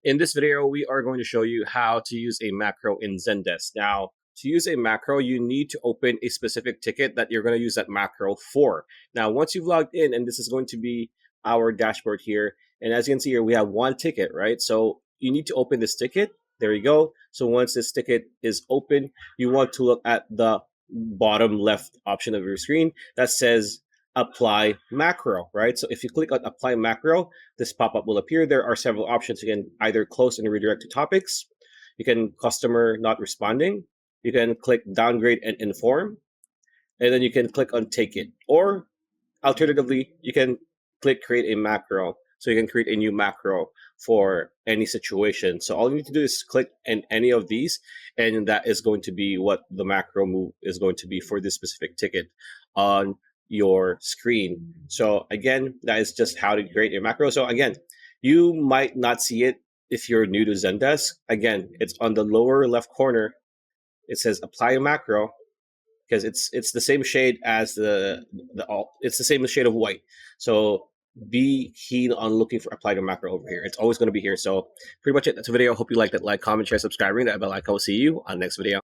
In this video, we are going to show you how to use a macro in Zendesk. Now, to use a macro, you need to open a specific ticket that you're going to use that macro for. Now, once you've logged in, and this is going to be our dashboard here, and as you can see here, we have one ticket, right? So you need to open this ticket. There you go. So once this ticket is open, you want to look at the bottom left option of your screen that says apply macro, right? So if you click on apply macro, this pop-up will appear. There are several options. You can either close and redirect to topics. You can customer not responding. You can click downgrade and inform. And then you can click on take it. Or alternatively, you can click create a macro. So you can create a new macro for any situation. So all you need to do is click in any of these, and that is going to be what the macro move is going to be for this specific ticket on your screen. So again, that is just how to create a macro. So again, you might not see it if you're new to Zendesk. Again, it's on the lower left corner. It says apply a macro, because it's the same shade as it's the same shade of white. So be keen on looking for apply to macro over here. It's always going to be here. So pretty much it. That's a video. Hope you liked it. Like, comment, share, subscribe, ring that bell icon. I'll see you on the next video.